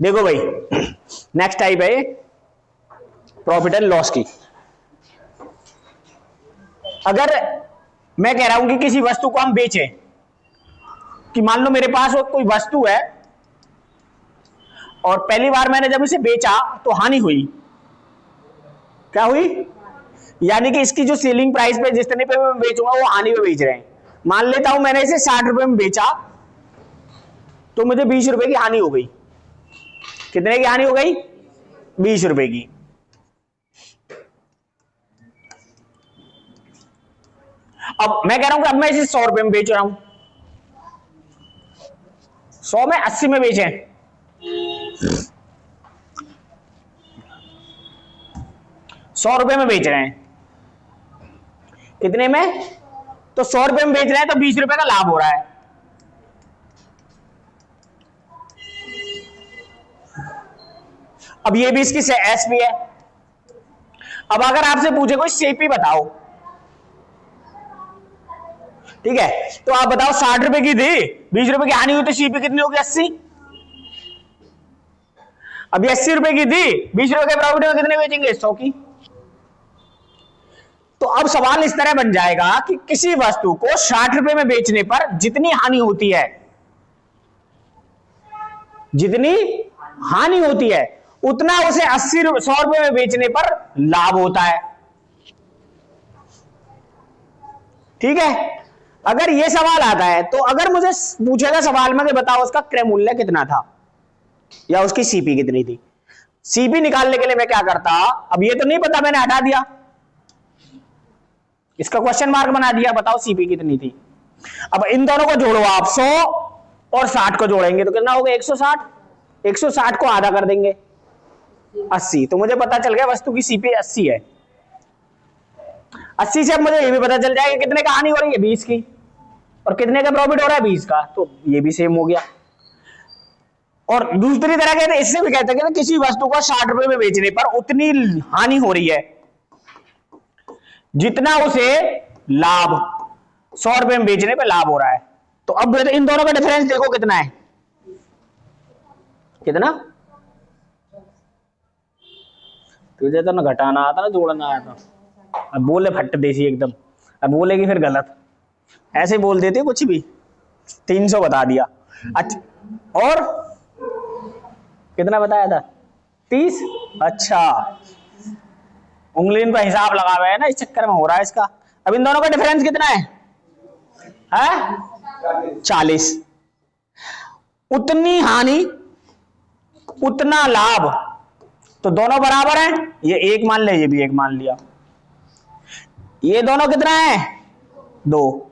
देखो भाई, next type है प्रॉफिट एंड लॉस की। अगर मैं कह रहा हूं कि किसी वस्तु को हम बेचें, कि मान लो मेरे पास कोई वस्तु है और पहली बार मैंने जब इसे बेचा तो हानि हुई। क्या हुई? यानी कि इसकी जो सेलिंग प्राइस पे जितने पे मैं बेचूंगा वो हानि पे बेच रहे हैं। मान लेता हूं मैंने इसे 60 रुपए में बेचा तो मुझे 20 रुपए की हानि हो गई। कितने की हानि हो गई? 20 रुपए की। अब मैं कह रहा हूं कि अब मैं इसे 100 रुपए में बेच रहा हूं। 100 में 80 में बेचे, 100 रुपए में बेच रहे हैं। कितने में? तो 100 रुपए में बेच रहे हैं तो 20 रुपए का लाभ हो रहा है। अब ये भी इसकी एसपी है। अब अगर आपसे पूछे कोई सीपी बताओ, ठीक है, तो आप बताओ 60 रुपए की थी, 20 रुपए की हानि हुई तो सीपी कितनी होगी? 80। अभी 80 रुपए की थी, 20 रुपए के प्रॉफिट में कितने बेचेंगे? 100 की। तो अब सवाल इस तरह बन जाएगा कि किसी वस्तु को 60 रुपए में बेचने पर जितनी हानि होती है, जितनी हानि होती है उतना उसे 100 रुपए में बेचने पर लाभ होता है। ठीक है। अगर यह सवाल आता है तो अगर मुझे पूछेगा सवाल में कि बताओ उसका क्रय मूल्य कितना था या उसकी सीपी कितनी थी, सीपी निकालने के लिए मैं क्या करता? अब ये तो नहीं पता, मैंने हटा दिया, इसका क्वेश्चन मार्क बना दिया, बताओ सीपी कितनी थी। अब इन दोनों को जोड़ो आप, 100 और 60 को जोड़ेंगे तो कितना होगा? 160। 160 को आधा कर देंगे 80, तो मुझे पता चल गया वस्तु की सीपी 80 है। 80 से अब मुझे ये भी पता चल जाएगा कितने का हानि हो रही है? 20 की। और कितने का प्रॉफिट हो रहा है? 20 का। तो ये भी सेम हो गया। और दूसरी तरह कहते हैं, इससे भी कहते हैं कि किसी वस्तु को 60 रुपए में बेचने पर उतनी हानि हो रही है जितना उसे लाभ 100 रुपए में बेचने पर लाभ हो रहा है। तो अब इन दोनों का डिफरेंस देखो कितना है? कितना? तुझे तो ना घटाना आता ना जोड़ना आता। अब बोले फट देसी एकदम, अब बोलेगी फिर गलत, ऐसे बोल देते कुछ भी। 300 बता दिया। अच्छा, और कितना बताया था? 30। अच्छा, उंगली पर हिसाब लगा हुआ है ना, इस चक्कर में हो रहा है इसका। अब इन दोनों का डिफरेंस कितना है? 40। उतनी हानि उतना लाभ, तो दोनों बराबर हैं। ये एक मान लिया, ये भी एक मान लिया। ये दोनों कितना है? 2।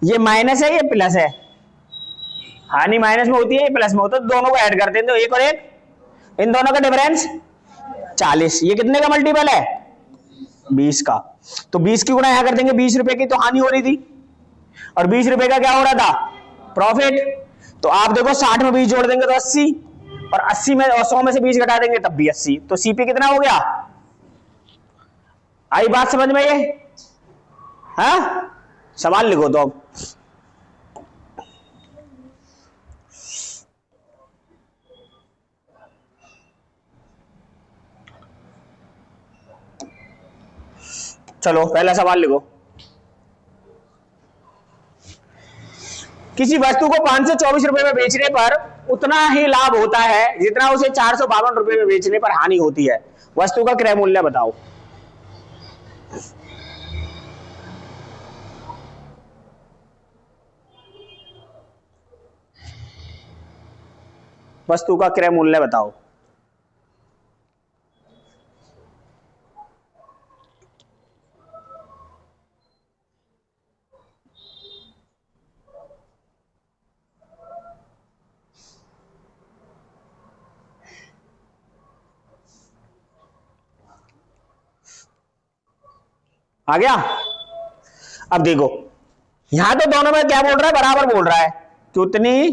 ये माइनस है, ये प्लस है। हानि माइनस में होती है, ये प्लस में होता है, तो दोनों को ऐड करते हैं तो एक और एक, इन दोनों का डिफरेंस 40। ये कितने का मल्टीपल है? 20 का। तो 20 की गुणा यहां कर देंगे, 20 रुपए की तो हानि हो रही थी और 20 रुपए का क्या हो रहा था? प्रॉफिट। तो आप देखो 60 में 20 जोड़ देंगे तो 80, और 80 में और 100 में से 20 घटा देंगे तब भी 80। तो सीपी कितना हो गया? आई बात समझ में? ये हाँ, सवाल लिखो तो अब। चलो पहला सवाल लिखो। किसी वस्तु को 524 रुपए में बेचने पर उतना ही लाभ होता है जितना उसे 452 रुपए में बेचने पर हानि होती है। वस्तु का क्रय मूल्य बताओ। वस्तु का क्रय मूल्य बताओ। आ गया? अब देखो यहां तो दोनों में क्या बोल रहा है? बराबर बोल रहा है कि उतनी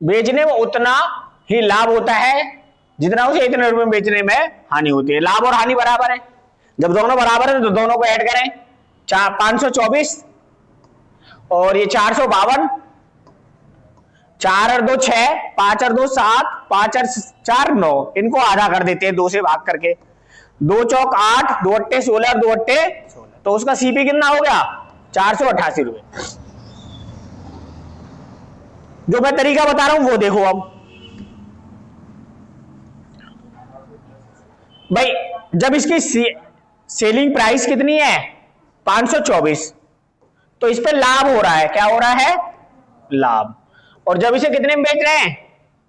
बेचने में उतना ही लाभ होता है जितना उसे इतने रुपए में बेचने में हानि होती है। लाभ और हानि बराबर है। जब दोनों बराबर है तो दोनों को ऐड करें। 524 और ये 452, 4 और 2 6, 5 और 2 7, 5 और 4 9, इनको आधा कर देते हैं 2 से भाग करके, 2 चौक 8, 2 अट्टे 16 और 2 अट्टे 16, तो उसका सीपी कितना हो गया 488 रुपए। जो मैं तरीका बता रहा हूं वो देखो। अब भाई जब इसकी सेलिंग प्राइस कितनी है 524, तो इस पे लाभ हो रहा है, क्या हो रहा है लाभ, और जब इसे कितने में बेच रहे हैं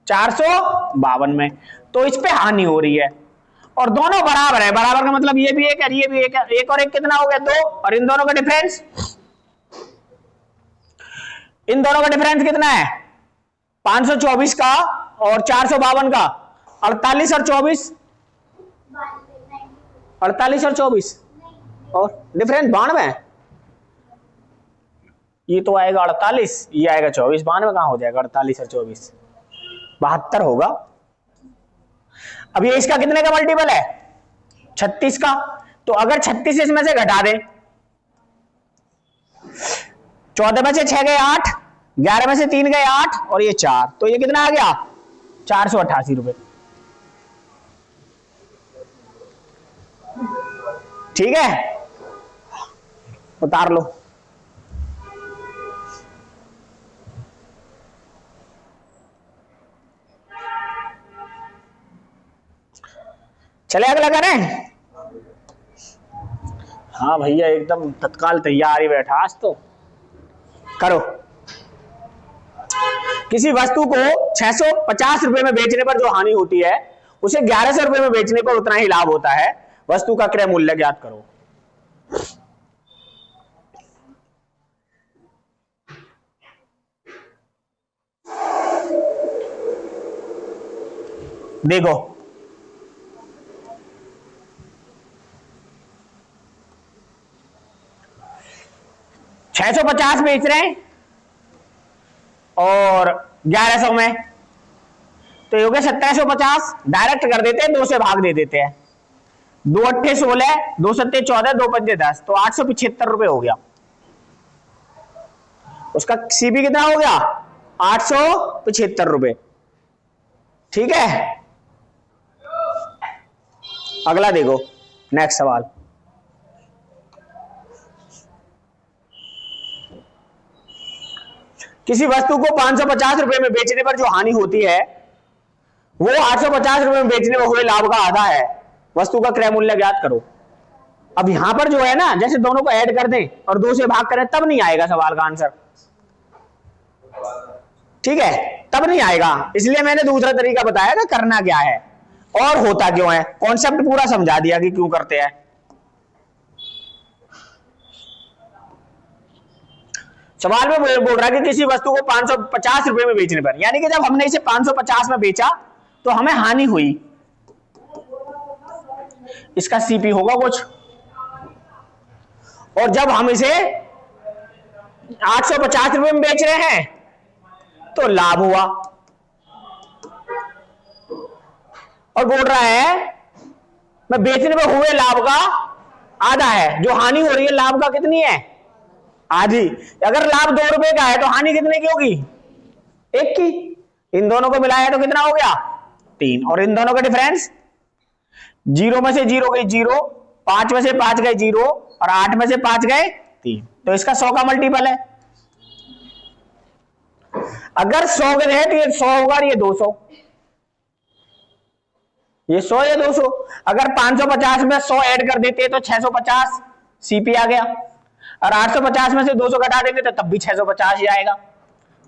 452 में, तो इस पे हानि हो रही है। और दोनों बराबर है, बराबर का मतलब ये भी एक है ये भी एक है, एक और एक कितना हो गया 2, और इन दोनों का डिफरेंस, इन दोनों का डिफरेंस कितना है 524 का और 452 का, 48 और 24, 48 और 24, और डिफरेंस 92, ये तो आएगा 48, ये आएगा 24, 92 कहां हो जाएगा 48 और 24, 72 होगा। अब ये इसका कितने का मल्टीपल है 36 का, तो अगर 36 इसमें से घटा दें, 14 में से 6 गए 8, 11 में से 3 गए 8, और ये 4, तो ये कितना आ गया 488 रुपए। ठीक है, उतार लो। चले अगला करें। हाँ भैया एकदम तत्काल तैयार ही बैठा आज तो। करो। किसी वस्तु को 650 रुपए में बेचने पर जो हानि होती है उसे 1100 रुपए में बेचने पर उतना ही लाभ होता है। वस्तु का क्रय मूल्य ज्ञात करो। देखो 650 बेच रहे हैं और 1100 में, तो ये हो गया 1750। डायरेक्ट कर देते हैं, 2 से भाग दे देते हैं, 2 अट्ठे 16, 2 सत्ते 14, 2 पंजे 10, तो 875 रुपए हो गया। उसका सीपी कितना हो गया 875 रुपए। ठीक है, अगला देखो नेक्स्ट सवाल। किसी वस्तु को 550 रुपए में बेचने पर जो हानि होती है वो 850 रुपए में बेचने में हुए लाभ का आधा है। वस्तु का क्रय मूल्य ज्ञात करो। अब यहां पर जो है ना, जैसे दोनों को ऐड कर दें और 2 से भाग करें तब नहीं आएगा सवाल का आंसर। ठीक है, तब नहीं आएगा, इसलिए मैंने दूसरा तरीका बताया ना करना क्या है और होता क्यों है। कॉन्सेप्ट पूरा समझा दिया कि क्यों करते हैं। सवाल में बोल रहा है कि किसी वस्तु को 550 रुपए में बेचने पर, यानी कि जब हमने इसे 550 में बेचा तो हमें हानि हुई, इसका सीपी होगा कुछ, और जब हम इसे 850 रुपए में बेच रहे हैं तो लाभ हुआ। और बोल रहा है मैं बेचने में हुए लाभ का आधा है, जो हानि हो रही है लाभ का कितनी है आधी। अगर लाभ 2 रुपए का है तो हानि कितने की होगी 1 की। इन दोनों को मिलाया तो कितना हो गया 3, और इन दोनों का डिफरेंस 0 में से 0 गई 0, 5 में से 5 गए 0, और 8 में से 5 गए 3, तो इसका 100 का मल्टीपल है। अगर 100 के रहे तो ये 100 होगा, ये 200, ये 100 या 200। अगर 550 में 100 ऐड कर देते तो 650 सीपी आ गया, और 850 में से 200 घटा देंगे तो तब भी 650 ही आएगा।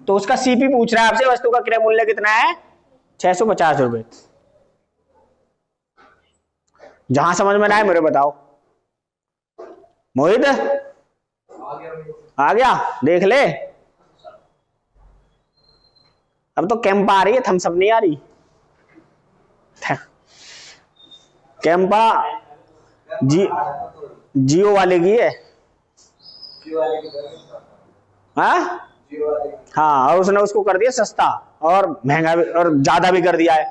तो उसका सीपी पूछ रहा है आपसे, वस्तु का क्रय मूल्य कितना है 650 रुपए। जहां समझ में ना आए मेरे बताओ। मोहित आ गया, देख ले। अब तो कैंपा आ रही है, थम्स अप नहीं आ रही। कैंपा जियो वाले की है। हाँ, और उसने उसको कर दिया सस्ता और महंगा भी, और ज्यादा भी कर दिया है।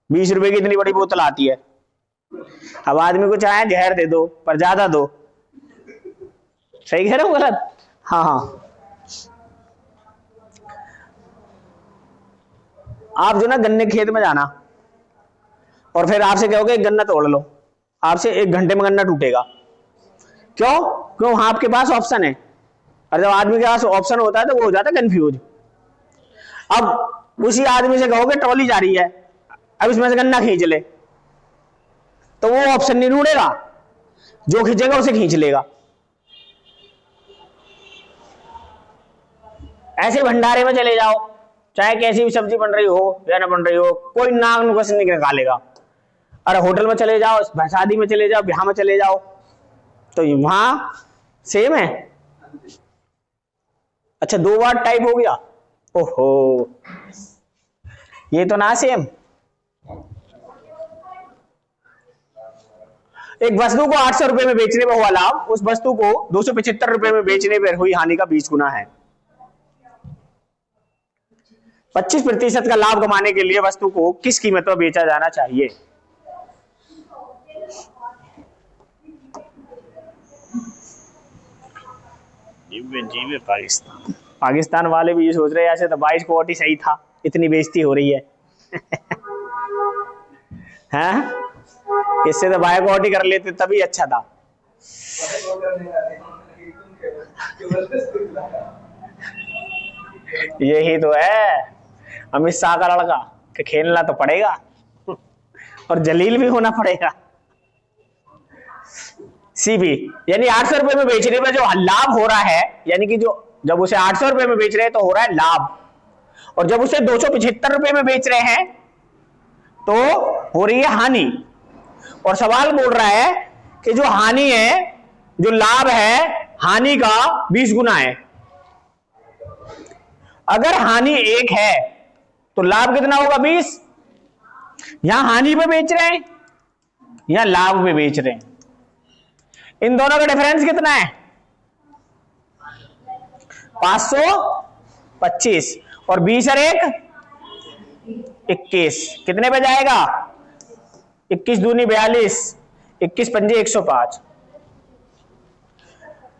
20 रुपए की इतनी बड़ी बोतल आती है। अब आदमी को चाहे जहर दे दो पर ज्यादा दो। सही कह रहे हो गलत? हाँ हाँ, आप जो ना गन्ने खेत में जाना और फिर आपसे कहोगे एक गन्ना तोड़ लो, आपसे 1 घंटे में गन्ना टूटेगा। क्यों? क्यों? वहां आपके पास ऑप्शन है, और जब आदमी के पास ऑप्शन होता है तो वो हो जाता है कंफ्यूज। अब उसी आदमी से कहोगे ट्रॉली जा रही है, अब इसमें से गन्ना खींच ले, तो वो ऑप्शन नहीं ढूंढेगा, जो खींचेगा उसे खींच लेगा। ऐसे भंडारे में चले जाओ, चाहे कैसी भी सब्जी बन रही हो या ना बन रही हो, कोई नाक नुकस नहीं निकालेगा। अरे होटल में चले जाओ, शादी में चले जाओ, ब्याह में चले जाओ, तो वहां सेम है। अच्छा 2 बार टाइप हो गया, ओहो ये तो ना सेम। एक वस्तु को 800 रुपए में बेचने पर हुआ लाभ, उस वस्तु को 275 रुपए में बेचने पर हुई हानि का 20 गुना है। 25% का लाभ कमाने के लिए वस्तु को किस कीमत पर बेचा जाना चाहिए? पाकिस्तान वाले भी ये सोच रहे हैं ऐसे तो 22 को ही सही था, इतनी बेइज्जती हो रही है। हैं? इससे तो बाइकआउट ही कर लेते तभी अच्छा था। यही तो है अमित शाह का लड़का कि खेलना तो पड़ेगा और जलील भी होना पड़ेगा। सीबी यानी 800 रुपए में बेचने में जो लाभ हो रहा है, यानी कि जो जब उसे 800 रुपए में बेच रहे हैं तो हो रहा है लाभ, और जब उसे 275 रुपए में बेच रहे हैं तो हो रही है हानि। और सवाल बोल रहा है कि जो हानि है, जो लाभ है, हानि का 20 गुना है। अगर हानि 1 है तो लाभ कितना होगा? 20। यहां हानि पे बेच रहे हैं, यहां लाभ पे बेच रहे हैं, इन दोनों का डिफरेंस कितना है? 525 और 20 और 1 21, कितने पे जाएगा? 21 दूनी 42, 21 पंजे 105।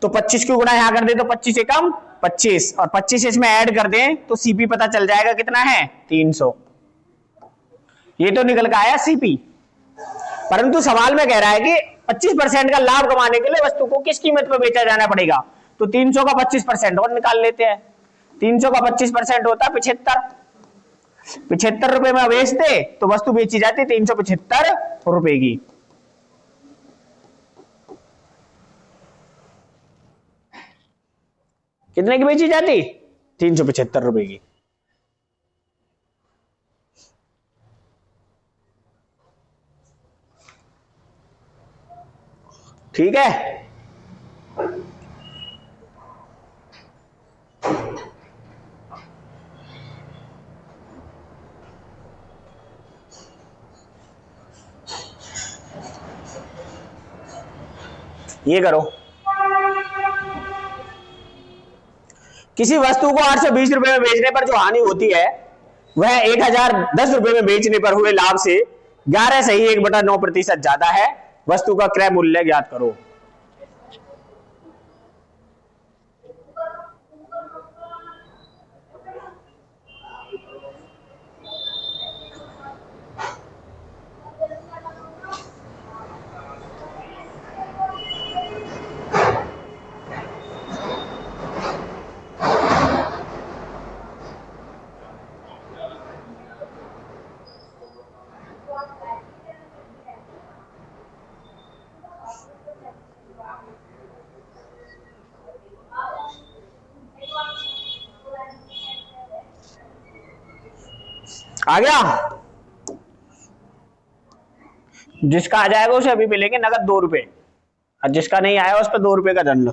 तो 25 की गुणा यहां कर दे तो 25 से कम 25, और 25 इसमें ऐड कर दें तो सीपी पता चल जाएगा कितना है? 300। ये तो निकल का आया सीपी। परंतु सवाल में कह रहा है कि 25% का लाभ कमाने के लिए वस्तु को किस कीमत पर बेचा जाना पड़ेगा, तो 300 का 25% और निकाल लेते हैं। 300 का 25% होता है 75 रुपए में बेचते तो वस्तु बेची जाती 375 रुपए की। कितने की बेची जाती? 375 रुपए की। ठीक है, ये करो। किसी वस्तु को 820 रुपए में बेचने पर जो हानि होती है वह 1010 रुपए में बेचने पर हुए लाभ से 11 सही 1/9% ज्यादा है। वस्तु का क्रय मूल्य ज्ञात करो। आ गया? जिसका आ जाएगा उसे अभी मिलेंगे नगद 2 रुपए, और जिसका नहीं आया उस पर 2 रुपए का दंड।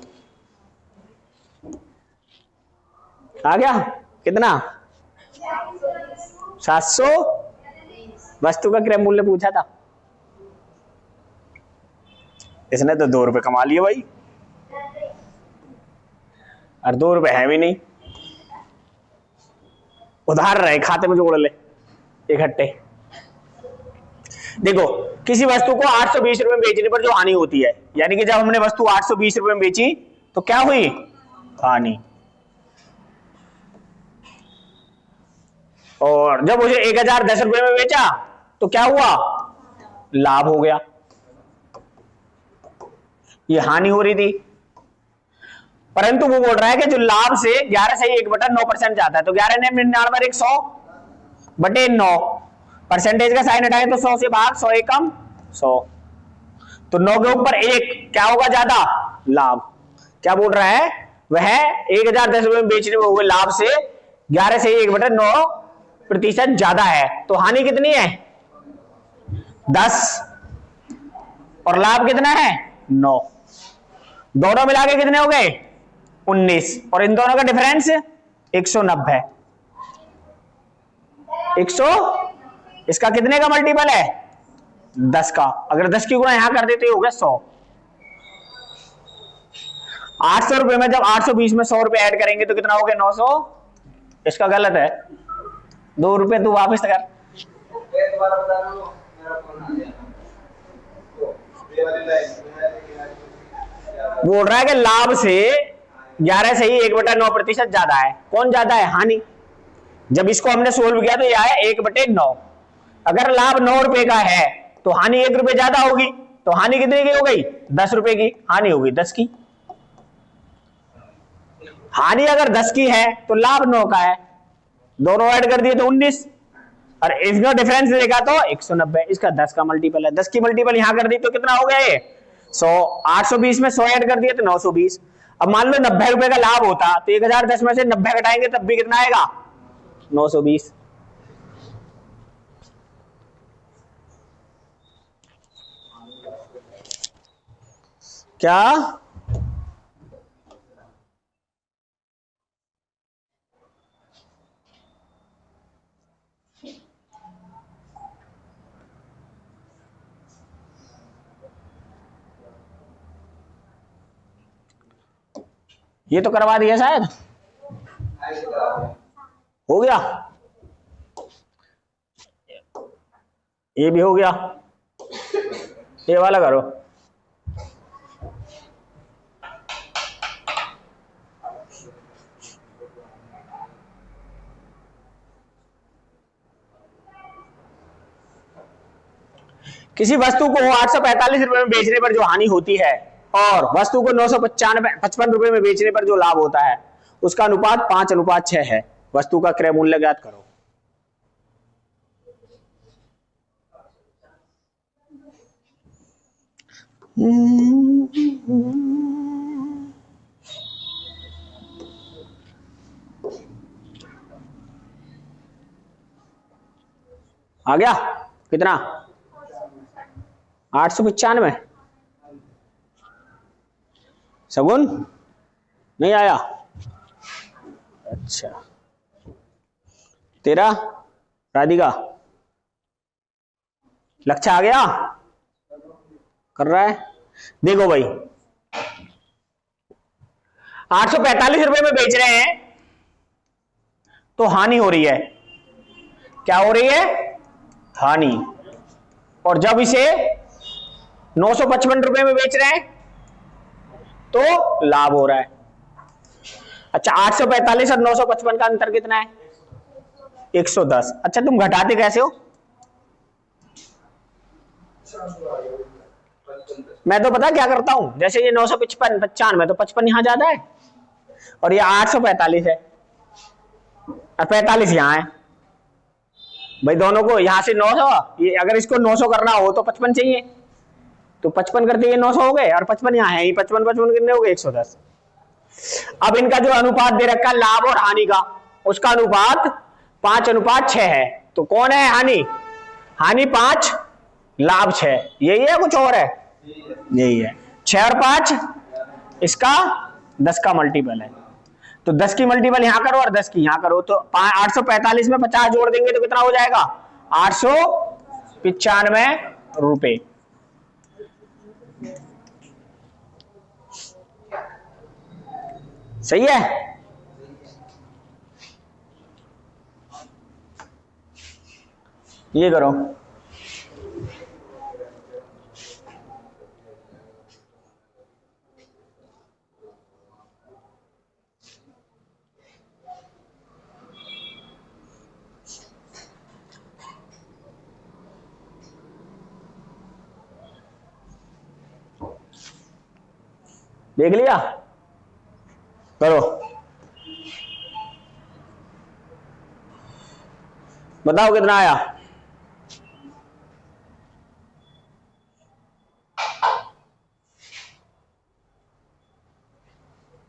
आ गया? कितना? 700। वस्तु का क्रय मूल्य पूछा था, इसने तो 2 रुपए कमा लिए भाई, और 2 रुपए है भी नहीं, उधार रहे, खाते में जोड़ ले इकट्ठे। देखो किसी वस्तु को 820 रुपए में बेचने पर जो हानि होती है, यानी कि जब हमने वस्तु 820 रुपए में बेची तो क्या हुई? हानि। और जब उसे 1010 रुपए में बेचा तो क्या हुआ, लाभ हो गया। ये हानि हो रही थी, परंतु वो बोल रहा है कि जो लाभ से 11 से 1/9% जाता है, तो 11 100 बटे 9, परसेंटेज का साइन हटाएं तो 100 से भाग, 100 एकम 100, तो 9 के ऊपर 1 क्या होगा ज्यादा, लाभ। क्या बोल रहा है, वह 1010 रुपए में बेचने में हुए लाभ से 11 से 1/9% ज्यादा है, तो हानि कितनी है 10 और लाभ कितना है 9, दोनों मिला के कितने हो गए 19, और इन दोनों का डिफरेंस 190। 100 इसका कितने का मल्टीपल है 10 का, अगर 10 की गुणा यहां कर देते हो गया 100। 800 रुपए में जब 820 में 100 रुपए ऐड करेंगे तो कितना हो गया 900, इसका गलत है, 2 रुपए तू वापस कर। बोल रहा है कि लाभ से 11 से ही 1/9% ज्यादा है, कौन ज्यादा है, हानि। जब इसको हमने सोल्व किया तो यह आया 1/9, अगर लाभ 9 रुपए का है तो हानि 1 रुपए ज्यादा होगी, तो हानि कितने की हो गई 10 रुपए की, हानि हो गई 10 की। हानि अगर 10 की है तो लाभ 9 का है, दोनों ऐड कर दिए तो 19, और इसका डिफरेंस देखा तो 190, इसका 10 का मल्टीपल है। 10 की मल्टीपल यहां कर दी तो कितना हो गया ये 100, 820 में 100 ऐड कर दिए तो 920। अब मान लो 90 रुपए का लाभ होता तो 1010 में से 90 घटाएंगे तब भी कितना आएगा 920। क्या ये तो करवा दिया शायद, हो गया, ये भी हो गया, ये वाला करो। किसी वस्तु को 845 रुपए में बेचने पर जो हानि होती है और वस्तु को 955 रुपए में बेचने पर जो लाभ होता है उसका अनुपात 5:6 है, वस्तु का क्रय मूल्य ज्ञात करो। आ गया कितना 895, सगुन नहीं आया, अच्छा तेरा राधिका लक्ष्य आ गया, कर रहा है। देखो भाई 845 रुपए में बेच रहे हैं तो हानि हो रही है, क्या हो रही है हानि, और जब इसे 955 रुपए में बेच रहे हैं तो लाभ हो रहा है। अच्छा 845 और 955 का अंतर कितना है 110। अच्छा तुम घटाते कैसे हो, मैं तो पता क्या करता हूं, जैसे ये 955 95 तो 55 यहां ज्यादा है और ये 845 है और 45 यहां है, भाई दोनों को यहां से 900, ये अगर इसको 900 करना हो तो 55 चाहिए, तो 55 करते ये 900 हो गए और 55 यहाँ है, 55 55 कितने हो गए 110। अब इनका जो अनुपात दे रखा है लाभ और हानि का, उसका अनुपात 5:6 है, तो कौन है हानि, हानि 5 लाभ 6, यही है कुछ और है, यही है 6 और 5 इसका 10 का मल्टीपल है, तो 10 की मल्टीपल यहां करो और 10 की यहां करो, तो 845 में 50 जोड़ देंगे तो कितना हो जाएगा 895 रुपए। सही है, ये करो। देख लिया, करो, बताओ कितना आया।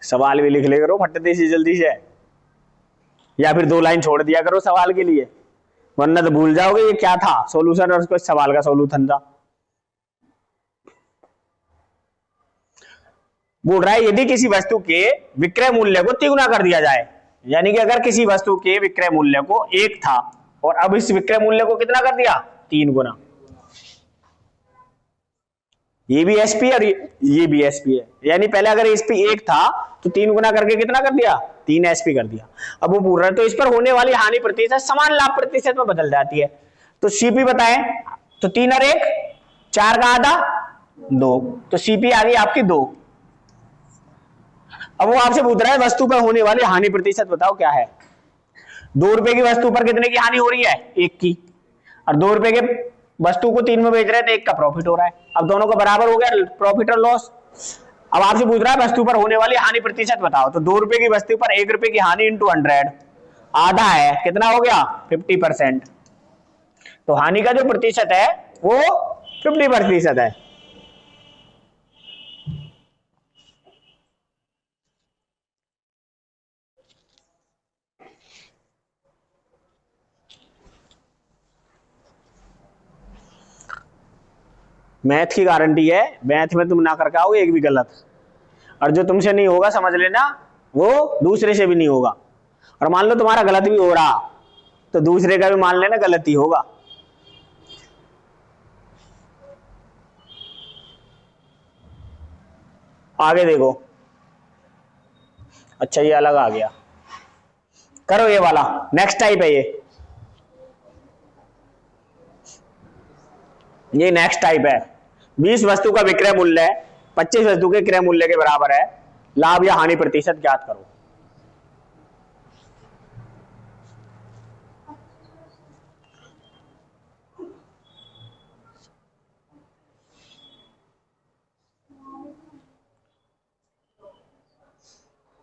सवाल भी लिख ले करो फटते से जल्दी से, या फिर 2 लाइन छोड़ दिया करो सवाल के लिए, वरना तो भूल जाओगे ये क्या था सॉल्यूशन और उसको सवाल का सॉल्यूशन था। बोल रहा है यदि किसी वस्तु के विक्रय मूल्य को 3 गुना कर दिया जाए, यानी कि अगर किसी वस्तु के विक्रय मूल्य को 1 था और अब इस विक्रय मूल्य को कितना कर दिया, 3 गुना। ये भी एसपी है और ये भी एसपी है, यानी पहले अगर एसपी 1 था तो 3 गुना करके कितना कर दिया, 3 एसपी कर दिया। अब वो पूछ रहा है तो इस पर होने वाली हानि प्रतिशत समान लाभ प्रतिशत में बदल जाती है। तो सीपी बताएं, तो 3 और 1 4 का आधा 2, तो सीपी आ गई आपकी 2। अब वो आपसे पूछ रहा है वस्तु पर होने वाली हानि प्रतिशत बताओ क्या है। 2 रुपए की वस्तु पर कितने की हानि हो रही है, 1 की, और 2 रुपए के वस्तु को 3 में बेच रहे हैं तो 1 का प्रॉफिट हो रहा है। अब दोनों का बराबर हो गया प्रॉफिट और लॉस। अब आपसे पूछ रहा है वस्तु पर होने वाली हानि प्रतिशत बताओ, तो 2 रुपए की वस्तु पर 1 रुपए की हानि इंटू 100 आधा है, कितना हो गया 50%। तो हानि का जो प्रतिशत है वो 50% है। मैथ की गारंटी है, मैथ में तुम ना करके आओगे एक भी गलत, और जो तुमसे नहीं होगा समझ लेना वो दूसरे से भी नहीं होगा। और मान लो तुम्हारा गलत भी हो रहा तो दूसरे का भी मान लेना गलत ही होगा। आगे देखो, अच्छा ये अलग आ गया, करो ये वाला, नेक्स्ट टाइप है ये नेक्स्ट टाइप है। 20 वस्तु का विक्रय मूल्य 25 वस्तु के क्रय मूल्य के बराबर है, लाभ या हानि प्रतिशत ज्ञात करो।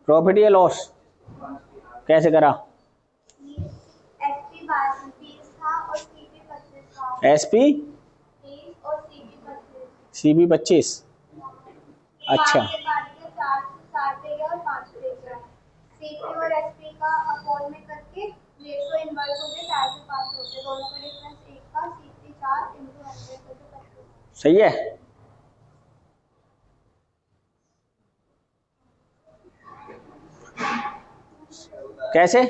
प्रॉफिट या लॉस कैसे करा, एसपी सीबी 25, अच्छा सही है। कैसे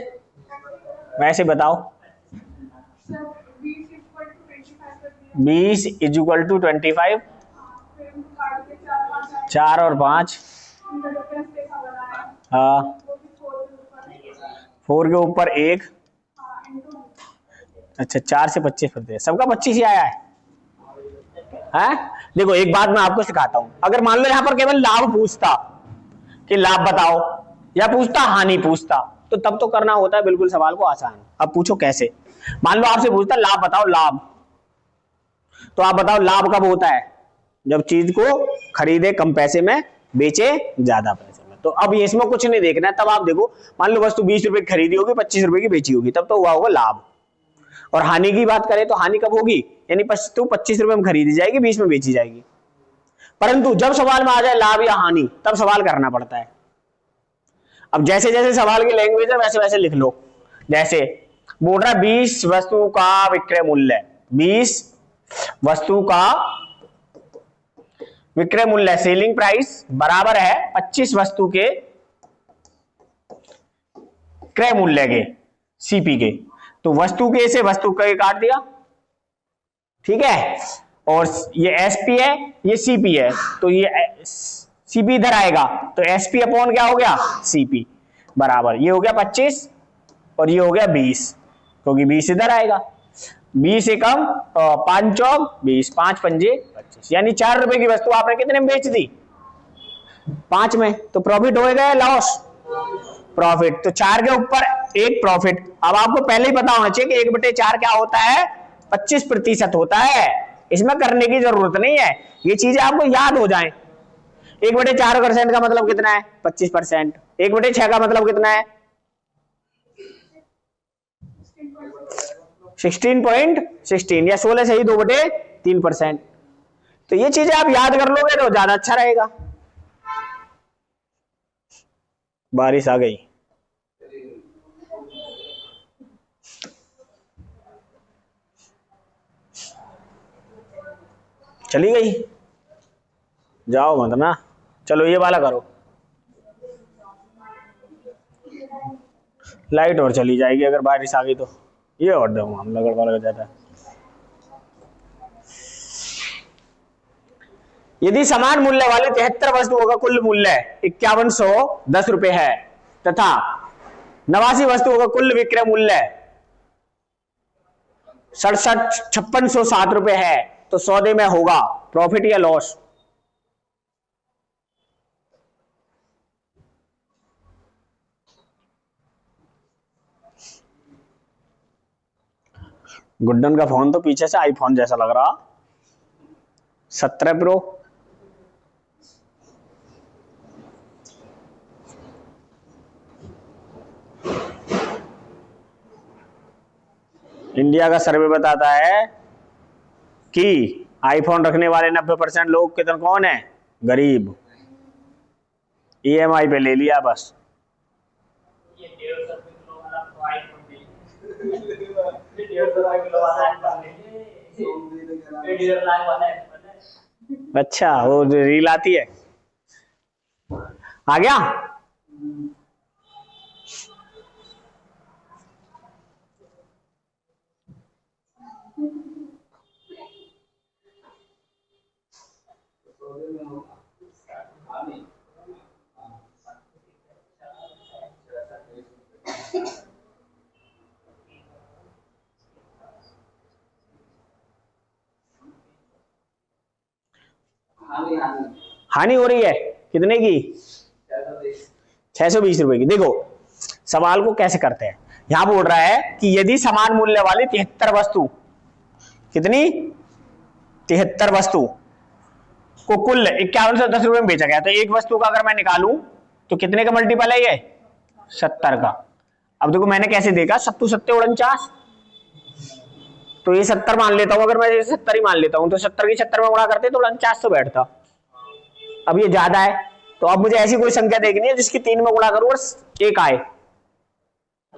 वैसे बताओ, 20 = 25, 4 और 5, हाँ 4 के ऊपर 1, अच्छा 4 से 25 करते हैं, सबका 25 ही आया है। देखो एक बात मैं आपको सिखाता हूं, अगर मान लो यहां पर केवल लाभ पूछता कि लाभ बताओ, या पूछता हानि पूछता, तो तब तो करना होता है बिल्कुल सवाल को आसान। अब पूछो कैसे, मान लो आपसे पूछता लाभ बताओ लाभ, तो आप बताओ लाभ कब होता है, जब चीज को खरीदे कम पैसे में, बेचे ज्यादा पैसे में। तो अब इसमें कुछ नहीं देखना है, तब आप देखो मान लो वस्तु 20 रुपए की खरीदी होगी, 25 रुपए की बेची होगी, तब तो हुआ होगा लाभ। और हानि की बात करें तो हानि कब होगी, यानी वस्तु 25 रुपए में खरीदी जाएगी, 20 में बेची जाएगी। परंतु जब सवाल में आ जाए लाभ या हानि, तब सवाल करना पड़ता है। अब जैसे जैसे सवाल की लैंग्वेज है वैसे वैसे लिख लो। जैसे बोल रहा है 20 वस्तु का विक्रय मूल्य, 20 वस्तु का विक्रय मूल्य सेलिंग प्राइस बराबर है 25 वस्तु के क्रय मूल्य के, सीपी के। तो वस्तु के से वस्तु के काट दिया, ठीक है, और ये एसपी है ये सीपी है, तो ये सीपी इधर आएगा, तो एसपी अपॉन क्या हो गया सीपी बराबर, ये हो गया 25 और ये हो गया 20, क्योंकि 20 इधर आएगा, 20 एकम 5 चौक 20, 5 पंजे 25, यानी 4 रुपए की वस्तु आपने कितने में बेच दी, 5 में। तो प्रॉफिट होएगा या लॉस, प्रॉफिट। तो 4 के ऊपर 1 प्रॉफिट। अब आपको पहले ही पता होना चाहिए कि 1/4 क्या होता है, 25% होता है, इसमें करने की जरूरत नहीं है, ये चीजें आपको याद हो जाएं। 1/4% का मतलब कितना है? 25%। 1/6 का मतलब कितना है? 16.16 या 16 से ही 2/3%। तो ये चीजें आप याद कर लोगे तो ज्यादा अच्छा रहेगा। बारिश आ गई। चली गई, जाओ मत ना। चलो ये वाला करो, लाइट और चली जाएगी अगर बारिश आ गई तो। ये और दो हम लग जाता है। यदि समान मूल्य वाले 73 वस्तुओं का कुल मूल्य 5110 रुपए है तथा 89 वस्तुओं का कुल विक्रय मूल्य 5607 रुपए है तो सौदे में होगा प्रॉफिट या लॉस? गुड्डन का फोन तो पीछे से आईफोन जैसा लग रहा। 17 प्रो। इंडिया का सर्वे बताता है कि आईफोन रखने वाले 90% लोग कितने कौन है? गरीब। EMI पे ले लिया बस। अच्छा, वो रील आती है। आ गया? हानि हो रही है कितने की? 620 रुपए की। देखो सवाल को कैसे करते हैं। यहां बोल रहा है कि यदि समान मूल्य वाली 73 वस्तु, कितनी? 73 वस्तु को कुल 5110 रुपए में बेचा गया, तो एक वस्तु का अगर मैं निकालूं तो कितने का मल्टीपल है ये? 70 का। अब देखो मैंने कैसे देखा, 7 7 49, तो ये 70 मान लेता हूं। अगर मैं 70 ही मान लेता हूं तो 70 की 70 में गुणा करते तो 49 तो बैठता। अब ये ज्यादा है तो अब मुझे ऐसी कोई संख्या देखनी है जिसकी 3 में गुणा करूं और 1 आए।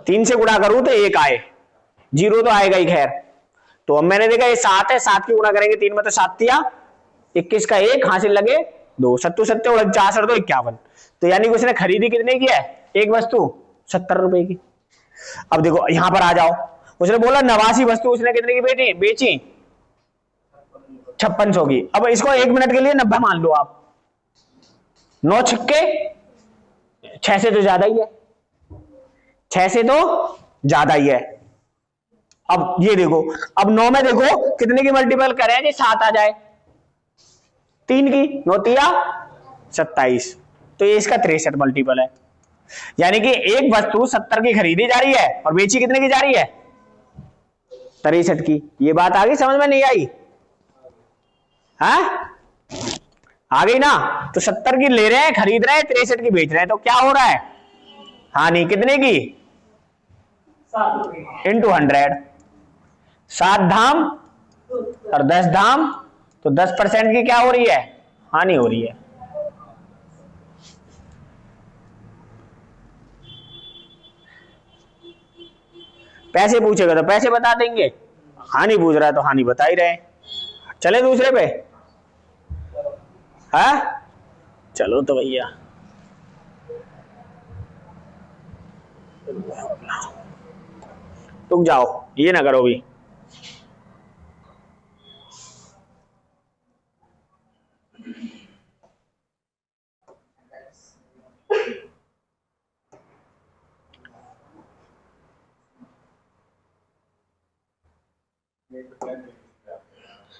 3 से गुणा करूं तो 1 आए, 0 तो आएगा ही खैर। तो अब मैंने देखा ये 7 है, 7 की गुणा करेंगे 3 में तो 7 दिया, 21 का 1 हासिल लगे 2, 7 7 49 और 2 51। तो यानी कि उसने खरीदी कितने की है? एक वस्तु 70 रुपए की। अब देखो यहां पर आ जाओ, उसने बोला 89 वस्तु उसने कितने की बेची? 5600 की। अब इसको 1 मिनट के लिए 90 मान लो आप। 9 छक्के 6 से तो ज्यादा ही है, 6 से तो ज्यादा ही है। अब ये देखो, अब 9 में देखो कितने की मल्टीपल करें कि 7 आ जाए? 3 की। 9 तिया 27, तो ये इसका 63 मल्टीपल है। यानी कि एक वस्तु 70 की खरीदी जा रही है और बेची कितने की जा रही है? 63 की। ये बात आ गई समझ में? नहीं आई? हाँ आ गई ना? तो 70 की ले रहे हैं, खरीद रहे हैं, 63 की बेच रहे हैं, तो क्या हो रहा है? हानि कितने की? इंटू 100। 7 धाम और 10 धाम, तो 10% की क्या हो रही है? हानि हो रही है। पैसे पूछेगा तो पैसे बता देंगे, हानि पूछ रहा है तो हानि बता ही रहे। चले दूसरे पे। हाँ चलो तो भैया, रुक जाओ, ये ना करो भी।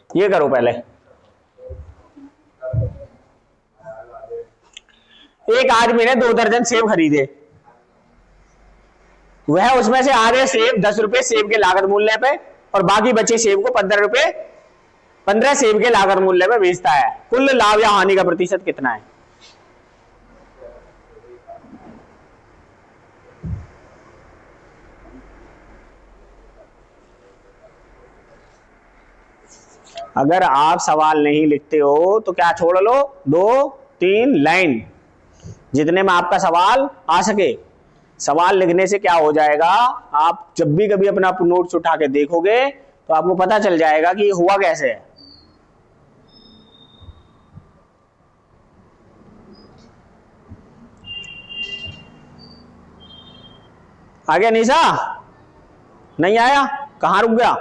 ये करो पहले। एक आदमी ने 2 दर्जन सेब खरीदे, वह उसमें से आधे सेब 10 रुपए सेब के लागत मूल्य पे और बाकी बचे सेब को 15 सेब के लागत मूल्य पे बेचता है। कुल लाभ या हानि का प्रतिशत कितना है? अगर आप सवाल नहीं लिखते हो तो क्या छोड़ लो, 2-3 लाइन जितने में आपका सवाल आ सके। सवाल लिखने से क्या हो जाएगा, आप जब भी कभी अपना नोट्स उठा के देखोगे तो आपको पता चल जाएगा कि ये हुआ कैसे है। आ गया निशा? नहीं आया? कहाँ रुक गया?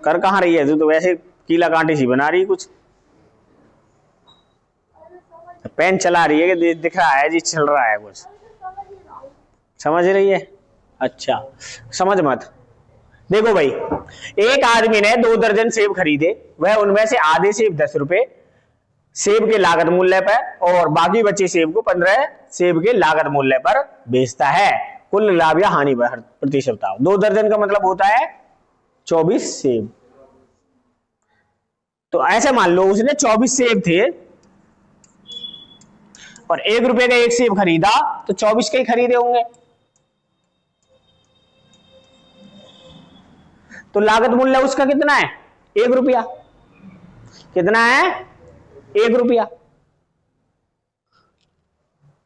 कर कहाँ रही है तू? तो वैसे कीला कांटी सी बना रही कुछ, पेन चला रही है कि दिख रहा है जी चल रहा है कुछ, समझ रही है? अच्छा समझ मत। देखो भाई, एक आदमी ने 2 दर्जन सेब खरीदे, वह उनमें से आधे सेब 10 रुपए सेब के लागत मूल्य पर और बाकी बचे सेब को 15 सेब के लागत मूल्य पर बेचता है। कुल लाभ या हानि पर प्रतिशत बताओ। 2 दर्जन का मतलब होता है 24 सेब। तो ऐसे मान लो उसने 24 सेब थे और 1 रुपए का एक सेब खरीदा, तो 24 के ही खरीदे होंगे। तो लागत मूल्य उसका कितना है? 1 रुपया। कितना है? 1 रुपया।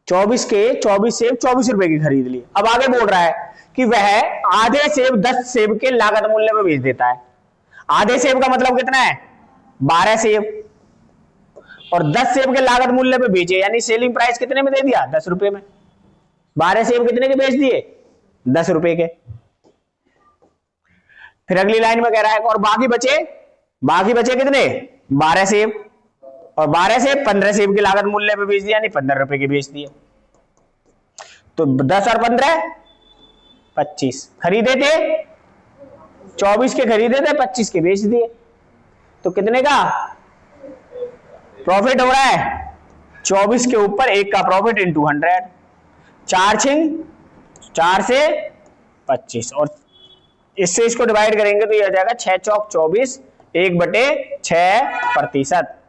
24 के 24 सेब 24 रुपए की खरीद लिए। अब आगे बोल रहा है कि वह आधे सेब 10 सेब के लागत मूल्य में बेच देता है। आधे सेब का मतलब कितना है? 12 सेब, और 10 सेब के लागत मूल्य पे बेचे, यानी सेलिंग प्राइस कितने में दे दिया? 10 रुपए में। 12 सेब कितने के बेच दिए? 10 रुपए के। फिर अगली लाइन में कह रहा है और बाकी बचे कितने? 12 सेब, और 12 सेब 15 सेब के लागत मूल्य पे बेच दिया, यानी 15 रुपए के बेच दिए। तो 10 और 15 25 खरीदे थे, 24 के खरीदे थे, 25 के बेच दिए। तो कितने का प्रॉफिट हो रहा है? 24 के ऊपर 1 का प्रॉफिट इंटू 100। 4 से 25, और इससे इसको डिवाइड करेंगे तो ये आ जाएगा 6 चौक 24, 1/6%।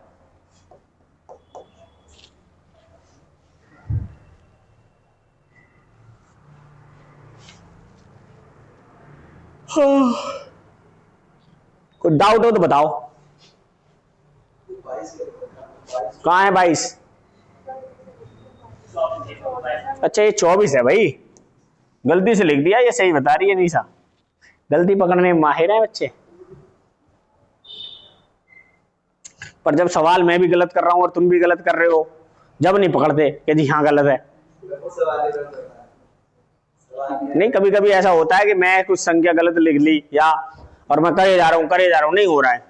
कोई डाउट हो तो बताओ। कहाँ है 22? अच्छा ये 24 है भाई, गलती से लिख दिया। ये सही बता रही है निशा, गलती पकड़ने में माहिर है बच्चे। पर जब सवाल मैं भी गलत कर रहा हूं और तुम भी गलत कर रहे हो, जब नहीं पकड़ते कि जी हाँ गलत है। नहीं, कभी कभी ऐसा होता है कि मैं कुछ संख्या गलत लिख ली या, और मैं करे जा रहा हूं, नहीं हो रहा है।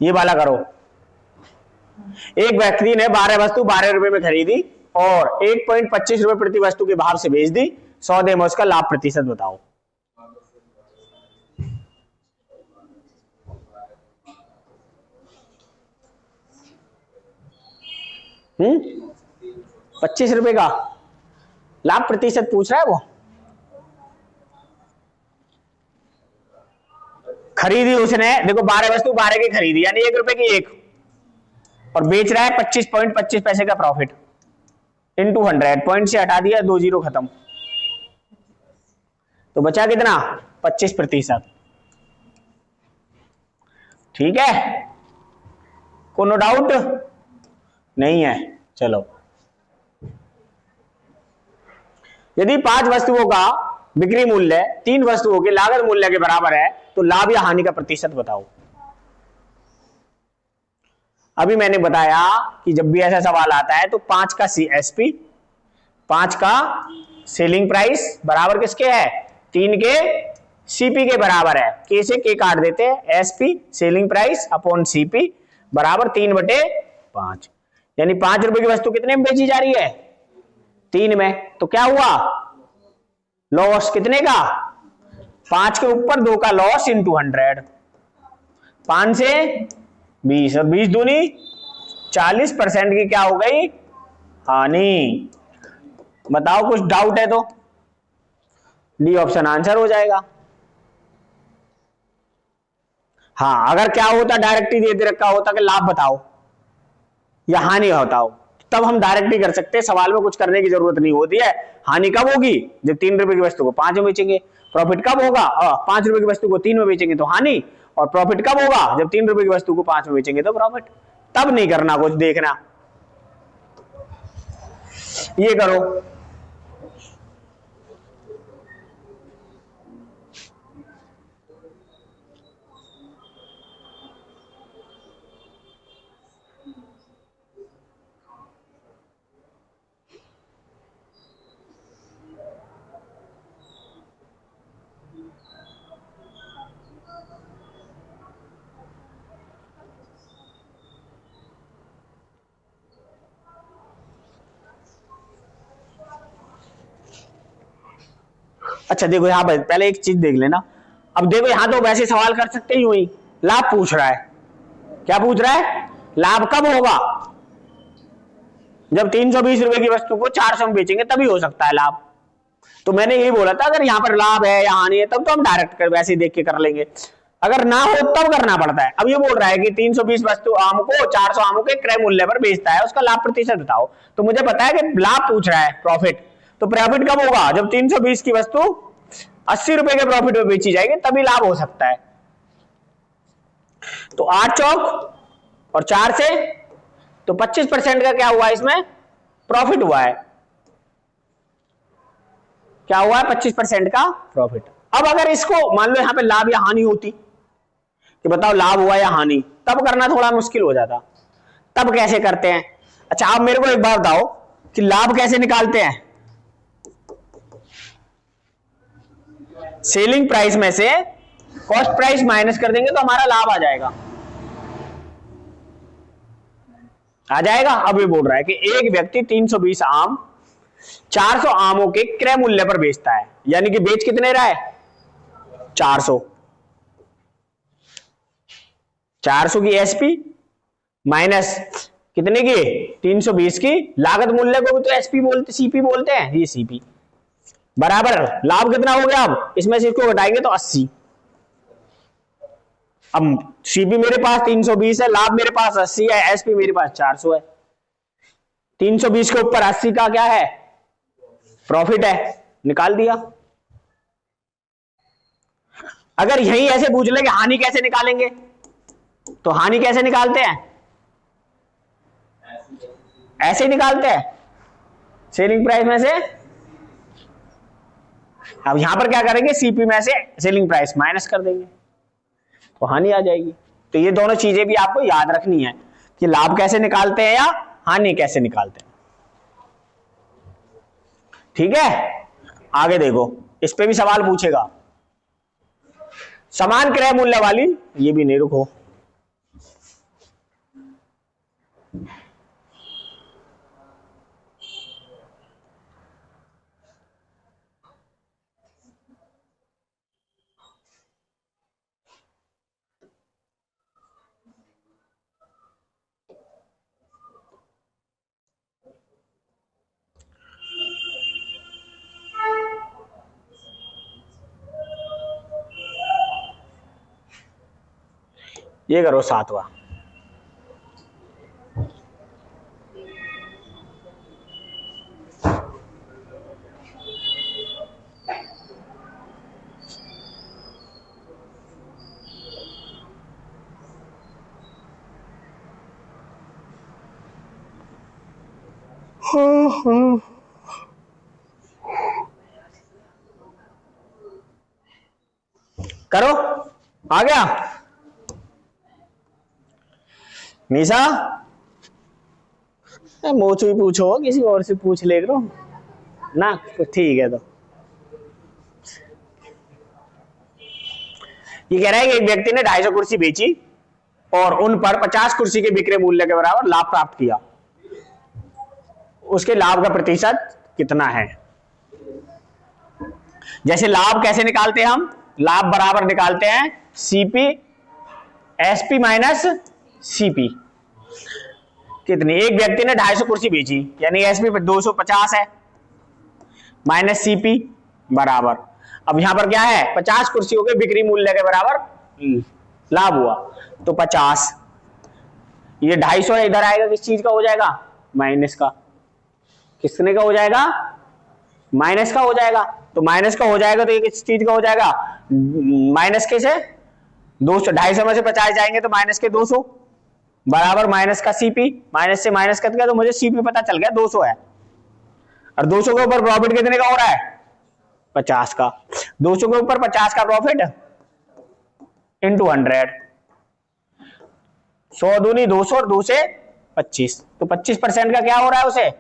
ये वाला करो। एक व्यक्ति ने 12 वस्तु 12 रुपए में खरीदी और 1.25 रुपए प्रति वस्तु के भाव से बेच दी। सौदे में उसका लाभ प्रतिशत बताओ। हम्म, 25 रुपए का लाभ प्रतिशत पूछ रहा है वो। खरीदी उसने, देखो 12 वस्तु 12 की खरीदी, यानी 1 रुपए की एक, और बेच रहा है 25.25 पैसे का प्रॉफिट इंटू 100। पॉइंट से हटा दिया, 2 जीरो खत्म, तो बचा कितना? 25%। ठीक है, कोनो डाउट नहीं है? चलो, यदि 5 वस्तुओं का बिक्री मूल्य 3 वस्तुओं के लागत मूल्य के बराबर है तो लाभ या हानि का प्रतिशत बताओ। अभी मैंने बताया कि जब भी ऐसा सवाल आता है तो 5 का CSP, 5 का सेलिंग प्राइस बराबर किसके है? 3 के CP के बराबर है। K से K काट देते हैं, SP selling price upon CP बराबर 3/5, यानी 5 रुपए की वस्तु कितने में बेची जा रही है? 3 में। तो क्या हुआ? लॉस कितने का? 5 के ऊपर 2 का लॉस इंटू 100। 5 से 20 और 20 दूनी 40% की क्या हो गई? हानि। बताओ, कुछ डाउट है तो डी ऑप्शन आंसर हो जाएगा। हाँ, अगर क्या होता डायरेक्ट ही दे रखा होता कि लाभ बताओ या हानि बताओ, तब हम डायरेक्ट ही कर सकते हैं, सवाल में कुछ करने की जरूरत नहीं होती है। हानि कब होगी? जब 3 रुपए की वस्तु को 5 में बेचेंगे। प्रॉफिट कब होगा? 5 रुपए की वस्तु को 3 में बेचेंगे तो हानि। और प्रॉफिट कब होगा? जब 3 रुपए की वस्तु को 5 में बेचेंगे तो प्रॉफिट। तब नहीं करना कुछ, देखना। ये करो। अच्छा देखो यहां पर पहले एक चीज देख लेना। अब देखो यहां तो वैसे सवाल कर सकते ही हुई, लाभ पूछ रहा है। क्या पूछ रहा है? लाभ कब होगा? जब 320 रुपए की वस्तु को 400 में बेचेंगे तभी हो सकता है लाभ। तो मैंने यही बोला था अगर यहां पर लाभ है या हानि है तब तो हम डायरेक्ट कर वैसे देख के कर लेंगे, अगर ना हो तब करना पड़ता है। अब ये बोल रहा है कि 320 वस्तु आम को 400 आमों के क्रय मूल्य पर बेचता है, उसका लाभ प्रतिशत बताओ। तो मुझे पता है कि लाभ पूछ रहा है, प्रॉफिट। तो प्रॉफिट कब होगा? जब 320 की वस्तु 80 रुपए के प्रॉफिट में बेची जाएगी तभी लाभ हो सकता है। तो 8 चौक और 4 से तो 25% का क्या हुआ? इसमें प्रॉफिट हुआ है। क्या हुआ है? 25% का प्रॉफिट। अब अगर इसको मान लो यहां पे लाभ या हानि होती कि बताओ लाभ हुआ या हानि, तब करना थोड़ा मुश्किल हो जाता। तब कैसे करते हैं? अच्छा आप मेरे को एक बात बताओ कि लाभ कैसे निकालते हैं? सेलिंग प्राइस में से कॉस्ट प्राइस माइनस कर देंगे तो हमारा लाभ आ जाएगा। आ जाएगा। अब ये बोल रहा है कि एक व्यक्ति 320 आम 400 आमों के क्रय मूल्य पर बेचता है, यानी कि बेच कितने रहा है? 400। 400 की एसपी माइनस कितने की? 320 की लागत मूल्य को भी तो एसपी बोलते, सीपी बोलते हैं, ये सीपी बराबर लाभ कितना हो गया? अब इसमें से इसको घटाएंगे तो 80। अब सीपी मेरे पास 320 है, लाभ मेरे पास 80 है, एसपी मेरे पास 400 है। 320 के ऊपर 80 का क्या है? प्रॉफिट है, निकाल दिया। अगर यही ऐसे पूछ ले कि हानि कैसे निकालेंगे, तो हानि कैसे निकालते हैं? ऐसे ही निकालते हैं, सेलिंग प्राइस में से। अब यहां पर क्या करेंगे? सीपी में से सेलिंग प्राइस माइनस कर देंगे तो हानि आ जाएगी। तो ये दोनों चीजें भी आपको याद रखनी है कि लाभ कैसे निकालते हैं या हानि कैसे निकालते हैं। ठीक है, आगे देखो, इस पे भी सवाल पूछेगा। समान क्रय मूल्य वाली, ये भी नहीं, रुको, ये करो 7वां। करो, आ गया निशा? मोचू ही पूछो, किसी और से पूछ ले करो ना, तो ठीक है। तो ये कह रहा है कि एक व्यक्ति ने 250 कुर्सी बेची और उन पर 50 कुर्सी के बिक्री मूल्य के बराबर लाभ प्राप्त किया, उसके लाभ का प्रतिशत कितना है? जैसे लाभ कैसे निकालते हैं हम? लाभ बराबर निकालते हैं सीपी एसपी माइनस सीपी। कितनी? एक व्यक्ति ने 250 कुर्सी बेची, यानी एसपी पे 250 है, माइनस सीपी बराबर, अब यहां पर क्या है? 50 कुर्सियों के बिक्री मूल्य के बराबर लाभ हुआ, तो 50, ये 250 इधर आएगा, किस चीज का हो जाएगा? माइनस का। किसने का हो जाएगा? माइनस का हो जाएगा। तो माइनस का हो जाएगा तो ये किस चीज का हो जाएगा? माइनस के से 200, 250 में से 50 जाएंगे तो माइनस के 200 बराबर माइनस का सीपी। माइनस से माइनस कट गया तो मुझे सीपी पता चल गया 200 है। और 200 के ऊपर प्रॉफिट कितने का हो रहा है? 50 का। 200 के ऊपर 50 का प्रॉफिट इंटू 100, 100 दूनी 200 और 2 से 25, तो 25% का क्या हो रहा है? उसे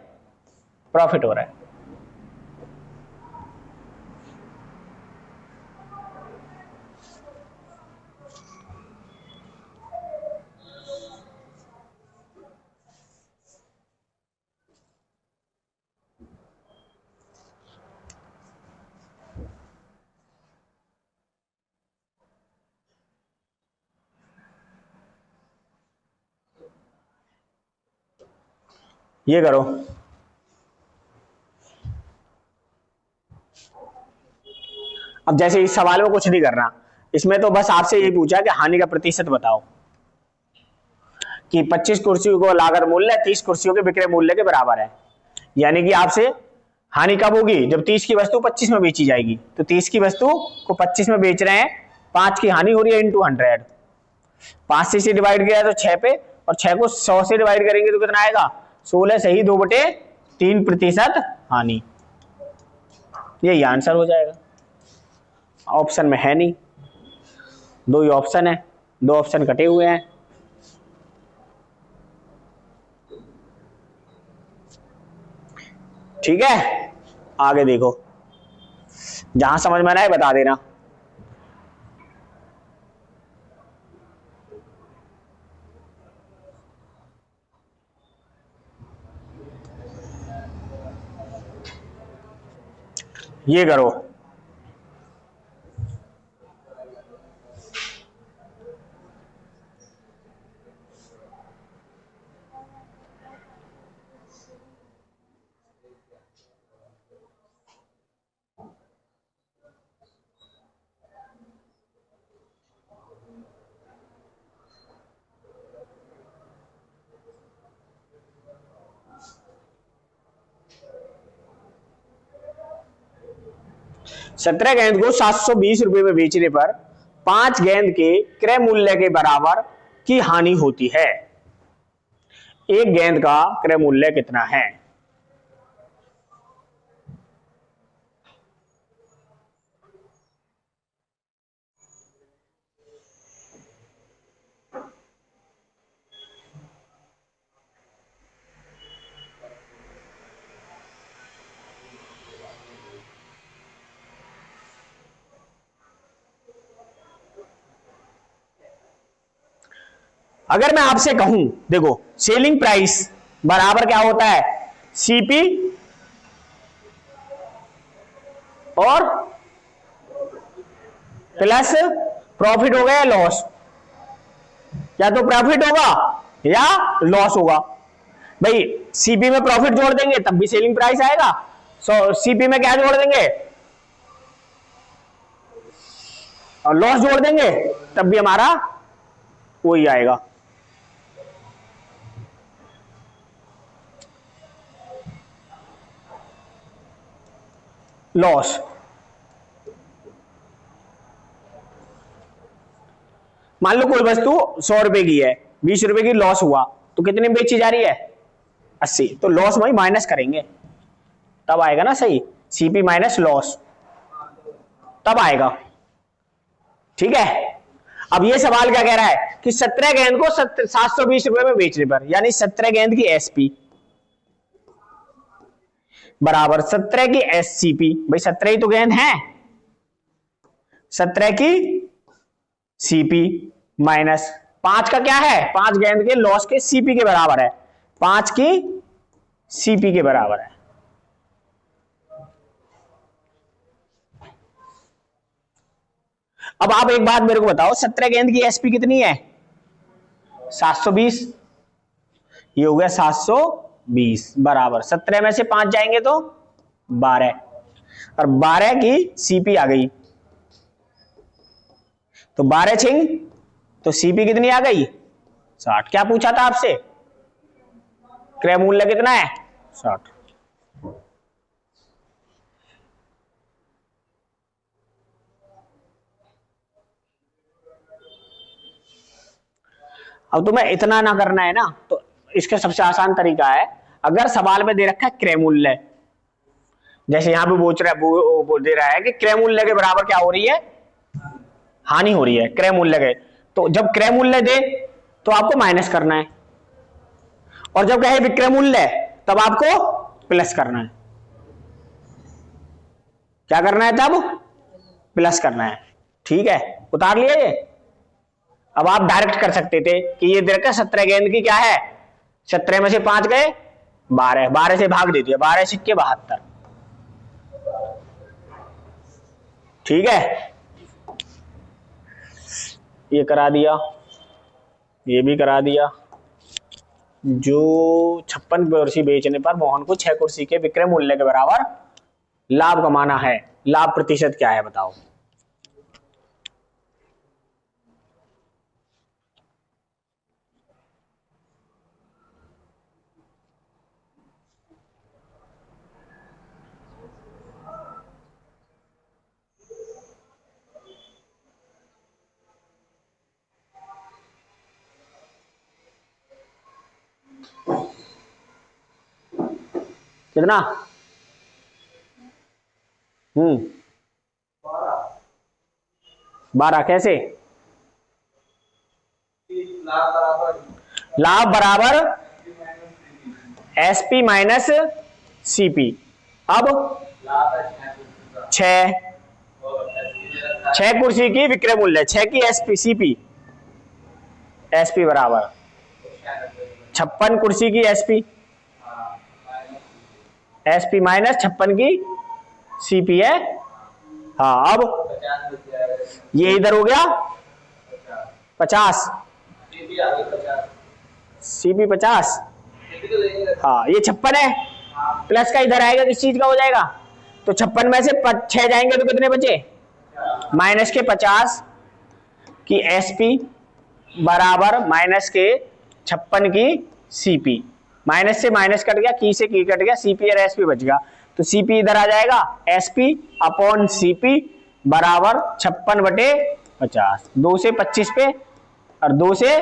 प्रॉफिट हो रहा है। ये करो, अब जैसे इस सवाल में कुछ नहीं करना, इसमें तो बस आपसे ये पूछा कि हानि का प्रतिशत बताओ कि 25 कुर्सियों को लागत मूल्य 30 कुर्सियों के विक्रय मूल्य के बराबर है। यानी कि आपसे हानि कब होगी? जब 30 की वस्तु 25 में बेची जाएगी। तो 30 की वस्तु को 25 में बेच रहे हैं, 5 की हानि हो रही है इंटू 100। 5 से डिवाइड किया तो 6 पे, और 6 को 100 से डिवाइड करेंगे तो कितना आएगा? 16 सही 2/3% हानि। यही आंसर हो जाएगा। ऑप्शन में है नहीं, 2 ही ऑप्शन है, 2 ऑप्शन कटे हुए हैं। ठीक है, आगे देखो, जहां समझ में ना आए बता देना। ये करो, सत्रह गेंद को 720 रुपए में बेचने पर 5 गेंद के क्रय मूल्य के बराबर की हानि होती है। एक गेंद का क्रय मूल्य कितना है? अगर मैं आपसे कहूं, देखो सेलिंग प्राइस बराबर क्या होता है? सीपी और प्लस प्रॉफिट हो गया लॉस। या तो प्रॉफिट होगा या लॉस होगा। भाई सीपी में प्रॉफिट जोड़ देंगे तब भी सेलिंग प्राइस आएगा, सीपी में क्या जोड़ देंगे और लॉस जोड़ देंगे तब भी हमारा वही आएगा। लॉस। मान लो कोई वस्तु 100 रुपए की है, 20 रुपए की लॉस हुआ तो कितने में बेची जा रही है? 80। तो लॉस वही माइनस करेंगे तब आएगा ना सही, सीपी माइनस लॉस तब आएगा। ठीक है, अब ये सवाल क्या कह रहा है कि 17 गेंद को 720 रुपए में बेचने पर, यानी 17 गेंद की एसपी बराबर 17 की एससीपी। भाई 17 ही तो गेंद है, 17 की सीपी माइनस 5 का क्या है? 5 गेंद के लॉस के सीपी के बराबर है, 5 की सीपी के बराबर है। अब आप एक बात मेरे को बताओ, 17 गेंद की एसपी कितनी है? 720। ये हो गया 720 बराबर 17 में से 5 जाएंगे तो 12, और 12 की सीपी आ गई तो 12 छिंग तो सीपी कितनी आ गई? 60। क्या पूछा था आपसे? क्रय मूल्य कितना है 60। अब तुम्हें इतना ना करना है ना, तो इसका सबसे आसान तरीका है, अगर सवाल में दे रखा है क्रय मूल्य, जैसे यहां पे बोल दे रहा है कि क्रय मूल्य के बराबर क्या हो रही है, हानि हो रही है क्रय मूल्य के, तो जब क्रय मूल्य दे तो आपको माइनस करना है, और जब कहे विक्रय मूल्य तब आपको प्लस करना है। क्या करना है तब? प्लस करना है। ठीक है, उतार लिया ये। अब आप डायरेक्ट कर सकते थे कि ये देखा 17 गेंद की क्या है, 17 में से 5 गए 12, 12 से भाग दे दिया, 12 सिक्के 72। ठीक है, ये करा दिया, ये भी करा दिया। जो 56 कुर्सी बेचने पर मोहन को 6 कुर्सी के विक्रय मूल्य के बराबर लाभ कमाना है, लाभ प्रतिशत क्या है बताओ। कितना? 12। कैसे? लाभ बराबर एसपी माइनस सीपी। अब 6 कुर्सी की विक्रय मूल्य, 6 की एसपी सीपी, एसपी बराबर 56 कुर्सी की एसपी, एसपी माइनस 56 की सीपी है। हाँ, अब ये इधर हो गया 50, सीपी 50। हाँ, ये 56 है, प्लस का इधर आएगा किस चीज का हो जाएगा, तो 56 में से 6 जाएंगे तो कितने बचे, माइनस के 50 की एसपी बराबर माइनस के 56 की सीपी। माइनस से माइनस कट गया, की से की कट गया, सीपी और एसपी बच गया, तो सीपी इधर आ जाएगा, एसपी अपॉन सीपी बराबर 56/50। 2 से 25 पे और 2 से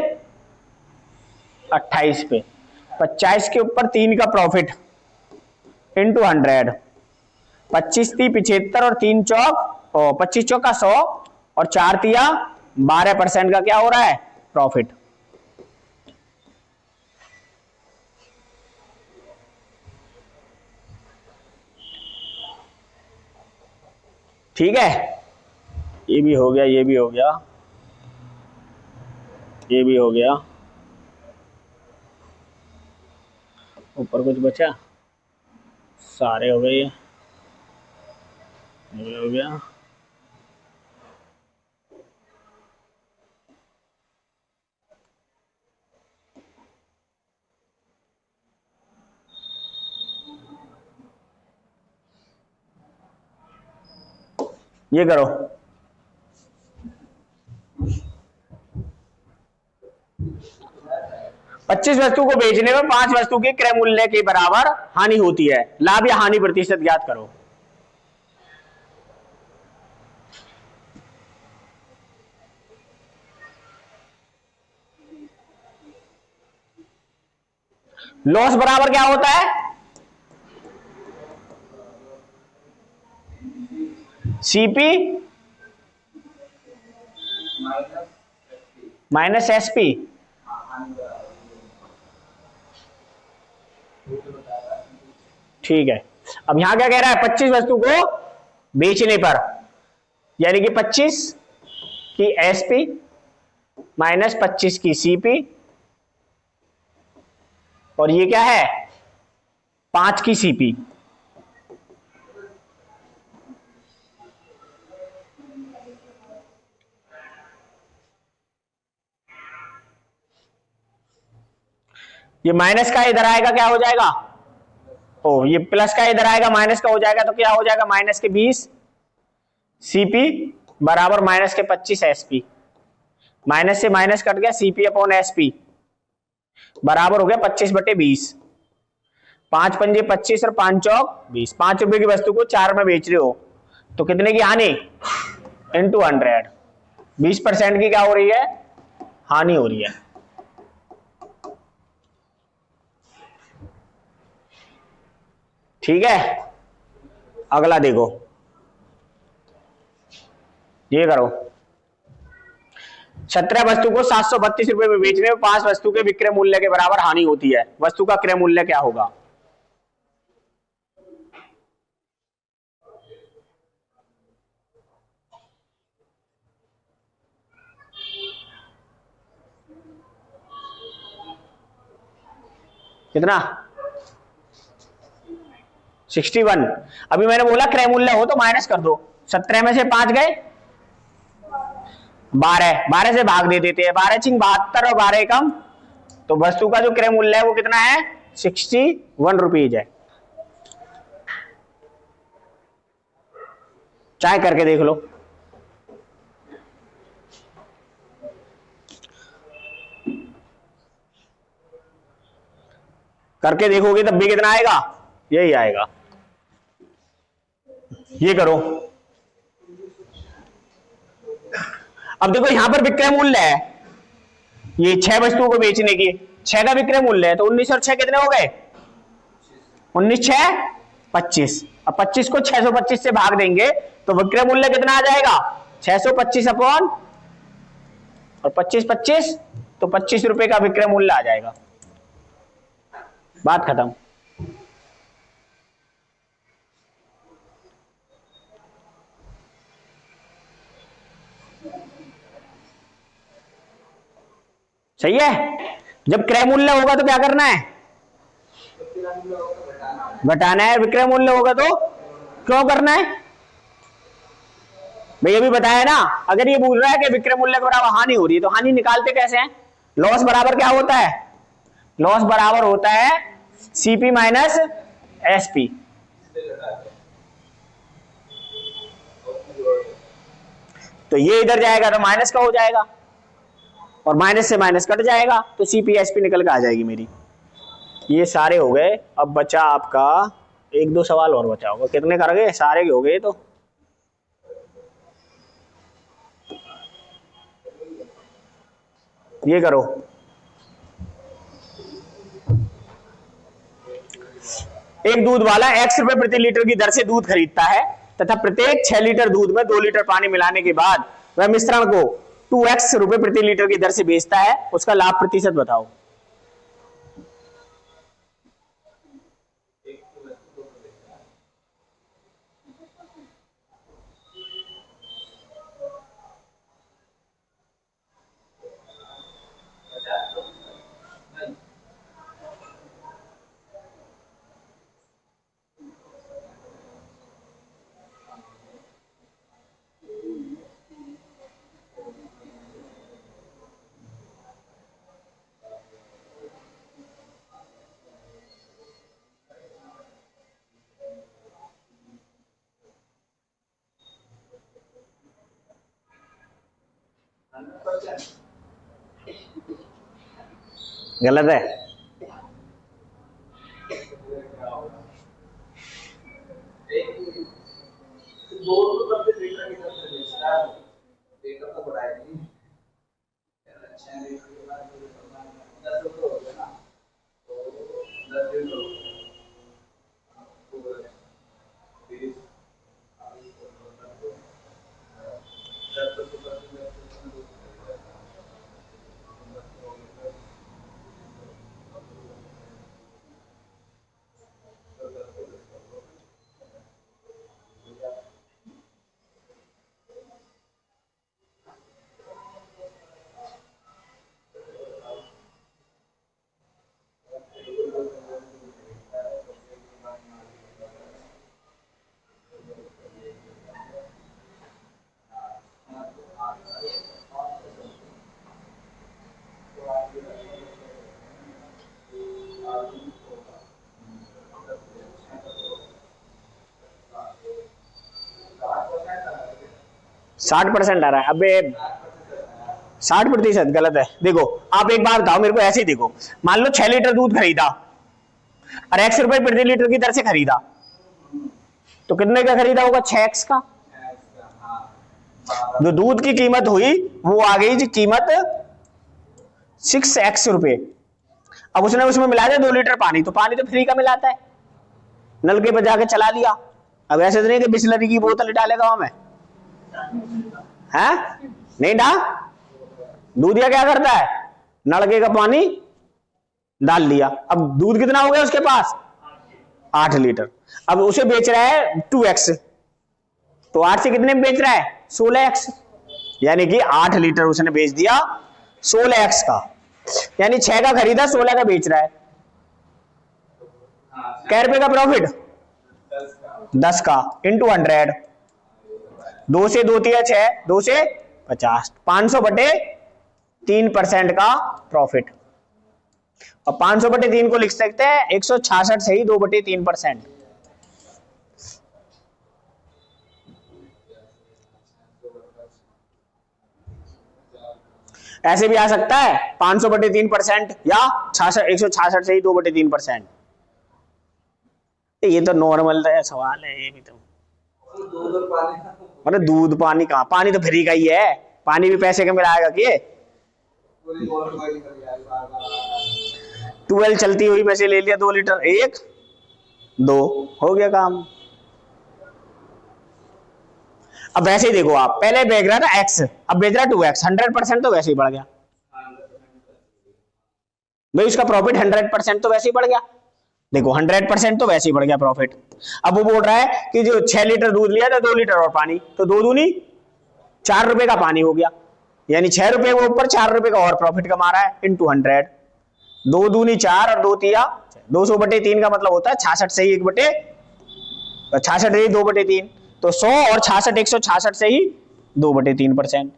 28 पे, 50 के ऊपर 3 का प्रॉफिट इंटू 100, 25 × 75 और 3 चौक 25 चौका 100 और 4 तिया 12% का क्या हो रहा है, प्रॉफिट। ठीक है, ये भी हो गया, ये भी हो गया, ये भी हो गया, ऊपर कुछ बचा, सारे हो गए, ये हो गया। ये करो, पच्चीस वस्तु को बेचने में 5 वस्तु के क्रय मूल्य के बराबर हानि होती है, लाभ या हानि प्रतिशत ज्ञात करो। लॉस बराबर क्या होता है, सीपी माइनस एसपी। ठीक है, अब यहां क्या कह रहा है, 25 वस्तु को बेचने पर, यानी कि 25 की एसपी माइनस 25 की सीपी, और ये क्या है 5 की सीपी। ये माइनस का इधर आएगा क्या हो जाएगा, ये प्लस का इधर आएगा माइनस का हो जाएगा, तो क्या हो जाएगा माइनस के 20 सीपी बराबर माइनस के 25 एसपी। माइनस से माइनस कट गया, सीपी अपॉन एसपी बराबर हो गया 25/20। 5 पंजे 25 और 5 चौक 20। 5 रुपए की वस्तु को 4 में बेच रहे हो तो कितने की हानि? इंटू 100। 20% की क्या हो रही है? हानि हो रही है। ठीक है, अगला देखो, ये करो। 17 वस्तु को 732 रुपए में बेचने में 5 वस्तु के विक्रय मूल्य के बराबर हानि होती है। वस्तु का क्रय मूल्य क्या होगा? कितना? 61। अभी मैंने बोला क्रय मूल्य हो तो माइनस कर दो। 17 में से 5 गए 12 से भाग दे देते हैं। 12 छिंग 72 और 12 कम, तो वस्तु का जो क्रय मूल्य है वो कितना है? 61 रुपीज है। चाहे करके देख लो। करके देखोगे तब भी कितना आएगा? यही आएगा। ये करो। अब देखो यहां पर विक्रय मूल्य है, ये 6 वस्तुओं को बेचने की 6 का विक्रय मूल्य है, तो 19 और 6 कितने हो गए? 19 6 25। अब 25 को 625 से भाग देंगे तो विक्रय मूल्य कितना आ जाएगा? 625 अपॉन और 25 25, तो 25 रुपए का विक्रय मूल्य आ जाएगा। बात खत्म। सही है। जब क्रय मूल्य होगा तो क्या करना है? घटाना है। विक्रय मूल्य होगा तो क्यों करना है भाई? अभी बताया ना, अगर ये बोल रहा है कि विक्रय मूल्य के बराबर हानि हो रही है तो हानि निकालते कैसे हैं? लॉस बराबर क्या होता है? लॉस बराबर होता है सीपी माइनस एसपी। तो ये इधर जाएगा तो माइनस का हो जाएगा और माइनस से माइनस कट जाएगा तो सीपीएसपी निकल के आ जाएगी मेरी। ये सारे हो गए। अब बचा आपका 1-2 सवाल और बचा होगा। कितने कर गए? सारे हो गए। तो ये करो। एक दूध वाला X रुपए प्रति लीटर की दर से दूध खरीदता है तथा प्रत्येक 6 लीटर दूध में 2 लीटर पानी मिलाने के बाद वह मिश्रण को 2x रुपए प्रति लीटर की दर से बेचता है। उसका लाभ प्रतिशत बताओ। गलत है। साठ % आ रहा है। अबे 60% गलत है। देखो आप एक बार बताओ मेरे को, ऐसे ही देखो, मान लो 6 लीटर दूध खरीदा, और x रुपए प्रति लीटर की दर से खरीदा, तो कितने का खरीदा होगा? 6x का। जो दूध की कीमत हुई वो आ गई जी कीमत 6x रुपए। अब उसने उसमें मिला दिया 2 लीटर पानी, तो पानी तो फ्री का मिलाता है, नलके पर जाके चला लिया। अब ऐसे तो नहीं कि बिस्लरी की बोतल डालेगा हमें, है नहीं डा। दूधिया क्या करता है, नलके का पानी डाल लिया। अब दूध कितना हो गया उसके पास? 8 लीटर। अब उसे बेच रहा है 2x, तो 8 से कितने में बेच रहा है? 16x, यानी कि 8 लीटर उसने बेच दिया 16x का, यानी 6 का खरीदा 16 का बेच रहा है। कै रुपए का प्रॉफिट? 10 का इंटू 100, 2 से 2 तिया 6, 2 से 50, 500 बटे 3% का प्रॉफिट। और 500 बटे 3 को लिख सकते हैं 166 से ही 2 बटे 3%। ऐसे भी आ सकता है 500 बटे 3% या 166 से ही 2 बटे 3%। ये तो नॉर्मल सवाल है, ये भी तो। मतलब दूध पानी कहाँ, पानी तो फ्री का ही है, पानी भी पैसे का मिलाएगा कि? 12 चलती हुई में से ले लिया 2 लीटर, 1 2 हो गया काम। अब वैसे ही देखो, आप पहले बेच रहा था x, अब बेच रहा 2x, 100% तो वैसे ही बढ़ गया भाई, उसका प्रॉफिट 100% तो वैसे ही बढ़ गया। देखो 100% तो वैसे ही बढ़ गया प्रॉफिट। अब वो बोल रहा है कि जो 6 लीटर दूध लिया था 2 लीटर और पानी, तो 2 दूनी 4 रुपए का पानी हो गया, यानी 6 रुपए के ऊपर 4 रुपए का और प्रॉफिट कमा रहा है इंटू 100। 2 दूनी 4 और 2 तिया 200 बटे 3 का मतलब होता है 66 से ही 1 बटे 66 से ही 2 बटे 3, तो 100 और 66 166 से ही 2 बटे 3%।